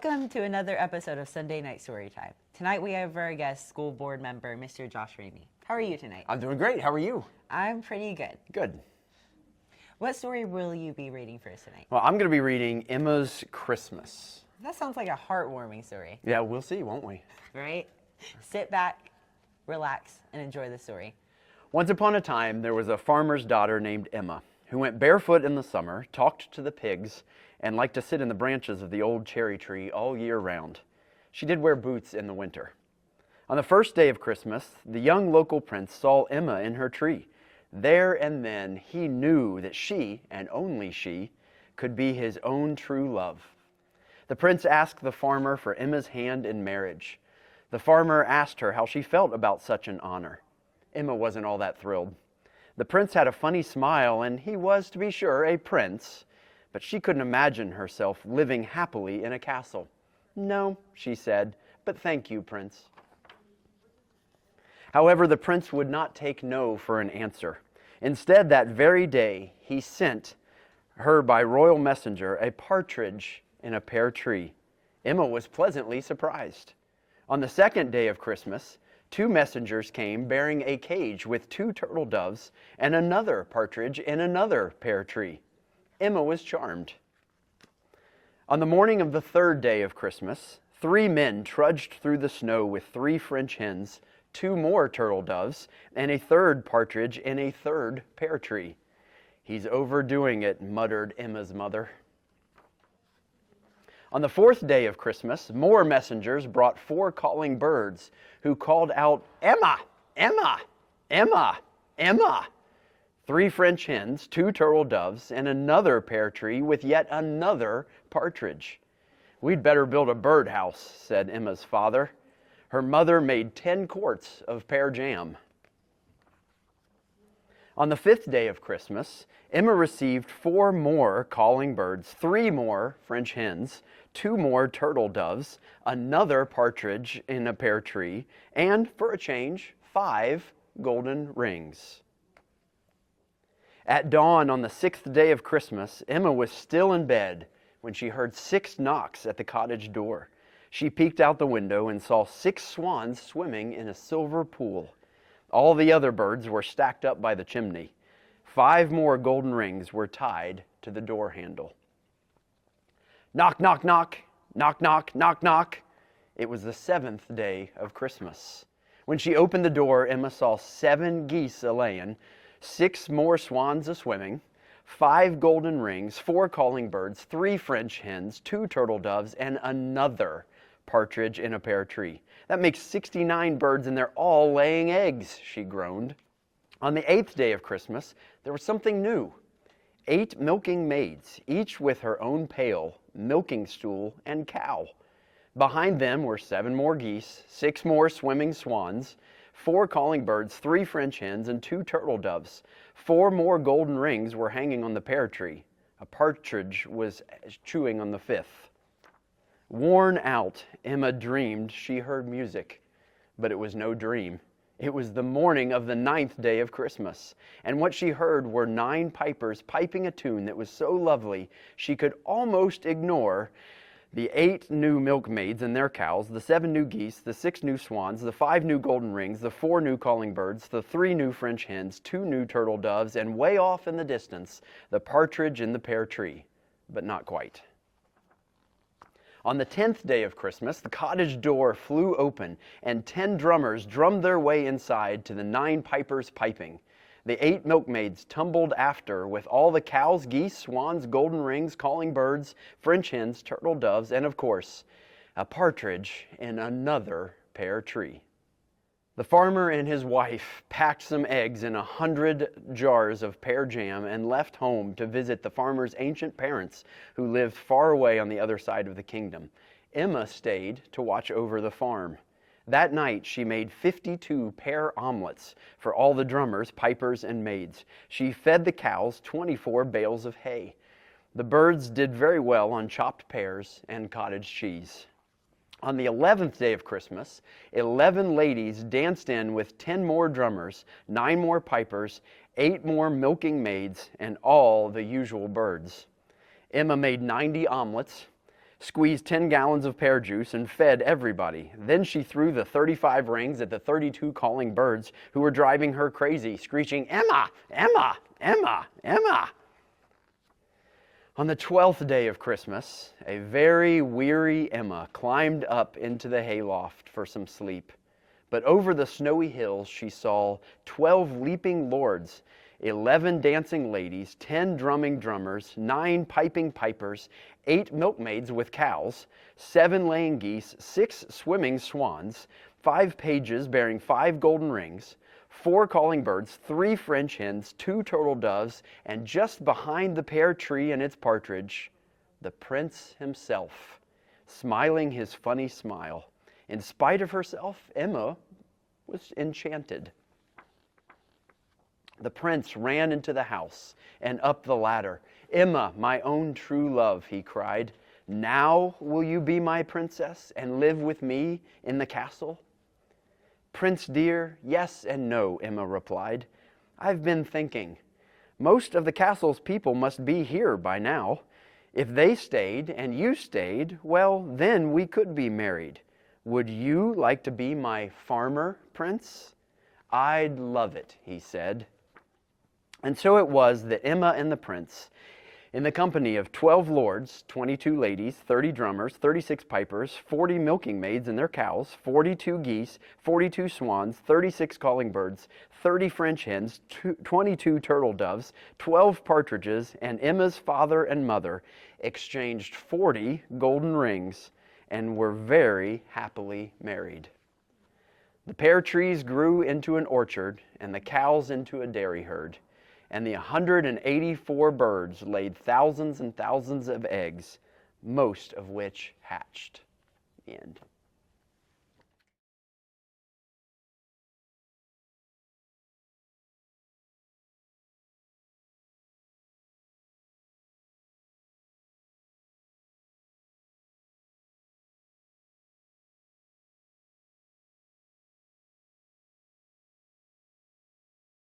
Welcome to another episode of Sunday Night Storytime. Tonight we have our guest, school board member, Mr. Josh Remy. How are you tonight? I'm doing great. How are you? I'm pretty good. Good. What story will you be reading for us tonight? Well, I'm going to be reading Emma's Christmas. That sounds like a heartwarming story. Yeah, we'll see, won't we? Right? Sit back, relax, and enjoy the story. Once upon a time, there was a farmer's daughter named Emma who went barefoot in the summer, talked to the pigs, and liked to sit in the branches of the old cherry tree all year round. She did wear boots in the winter. On the first day of Christmas, the young local prince saw Emma in her tree. There and then, he knew that she, and only she, could be his own true love. The prince asked the farmer for Emma's hand in marriage. The farmer asked her how she felt about such an honor. Emma wasn't all that thrilled. The prince had a funny smile, and he was, to be sure, a prince, but she couldn't imagine herself living happily in a castle. "No," she said, "but thank you, Prince." However, the prince would not take no for an answer. Instead, that very day, he sent her by royal messenger a partridge in a pear tree. Emma was pleasantly surprised. On the second day of Christmas, 2 messengers came bearing a cage with 2 turtle doves and another partridge in another pear tree. Emma was charmed. On the morning of the 3rd day of Christmas, 3 men trudged through the snow with 3 French hens, 2 more turtle doves, and a 3rd partridge in a 3rd pear tree. "He's overdoing it," muttered Emma's mother. On the 4th day of Christmas, more messengers brought 4 calling birds who called out, "Emma! Emma! Emma! Emma!" 3 French hens, 2 turtle doves, and another pear tree with yet another partridge. "We'd better build a birdhouse," said Emma's father. Her mother made 10 quarts of pear jam. On the 5th day of Christmas, Emma received 4 more calling birds, 3 more French hens, 2 more turtle doves, another partridge in a pear tree, and, for a change, 5 golden rings. At dawn on the 6th day of Christmas, Emma was still in bed when she heard 6 knocks at the cottage door. She peeked out the window and saw 6 swans swimming in a silver pool. All the other birds were stacked up by the chimney. 5 more golden rings were tied to the door handle. Knock, knock, knock, knock, knock, knock, knock. It was the 7th day of Christmas. When she opened the door, Emma saw 7 geese a-laying, 6 more swans a-swimming, 5 golden rings, 4 calling birds, 3 French hens, 2 turtle doves, and another partridge in a pear tree. "That makes 69 birds, and they're all laying eggs," she groaned. On the 8th day of Christmas, there was something new. 8 milking maids, each with her own pail, milking stool, and cow. Behind them were 7 more geese, 6 more swimming swans, 4 calling birds, 3 French hens, and 2 turtle doves. 4 more golden rings were hanging on the pear tree. A partridge was chewing on the 5th. Worn out, Emma dreamed she heard music, but it was no dream. It was the morning of the 9th day of Christmas, and what she heard were 9 pipers piping a tune that was so lovely she could almost ignore the 8 new milkmaids and their cows, the 7 new geese, the 6 new swans, the 5 new golden rings, the 4 new calling birds, the 3 new French hens, 2 new turtle doves, and way off in the distance, the partridge in the pear tree, but not quite. On the 10th day of Christmas, the cottage door flew open, and 10 drummers drummed their way inside to the 9 pipers piping. The 8 milkmaids tumbled after with all the cows, geese, swans, golden rings, calling birds, French hens, turtle doves, and of course, a partridge in another pear tree. The farmer and his wife packed some eggs in 100 jars of pear jam and left home to visit the farmer's ancient parents who lived far away on the other side of the kingdom. Emma stayed to watch over the farm. That night, she made 52 pear omelets for all the drummers, pipers, and maids. She fed the cows 24 bales of hay. The birds did very well on chopped pears and cottage cheese. On the 11th day of Christmas, 11 ladies danced in with 10 more drummers, 9 more pipers, 8 more milking maids, and all the usual birds. Emma made 90 omelets, squeezed 10 gallons of pear juice, and fed everybody. Then she threw the 35 rings at the 32 calling birds who were driving her crazy, screeching, "Emma, Emma, Emma, Emma." On the 12th day of Christmas, a very weary Emma climbed up into the hayloft for some sleep. But over the snowy hills she saw 12 leaping lords, 11 dancing ladies, 10 drumming drummers, 9 piping pipers, 8 milkmaids with cows, 7 laying geese, 6 swimming swans, 5 pages bearing 5 golden rings, 4 calling birds, 3 French hens, 2 turtle doves, and just behind the pear tree and its partridge, the prince himself, smiling his funny smile. In spite of herself, Emma was enchanted. The prince ran into the house and up the ladder. "Emma, my own true love," he cried, "now will you be my princess and live with me in the castle?" "Prince dear, yes and no," Emma replied. "I've been thinking. Most of the castle's people must be here by now. If they stayed and you stayed, well, then we could be married. Would you like to be my farmer, prince?" "I'd love it," he said. And so it was that Emma and the prince, in the company of 12 lords, 22 ladies, 30 drummers, 36 pipers, 40 milking maids and their cows, 42 geese, 42 swans, 36 calling birds, 30 French hens, 22 turtle doves, 12 partridges, and Emma's father and mother exchanged 40 golden rings and were very happily married. The pear trees grew into an orchard, and the cows into a dairy herd, and the 184 birds laid thousands and thousands of eggs, most of which hatched. The end.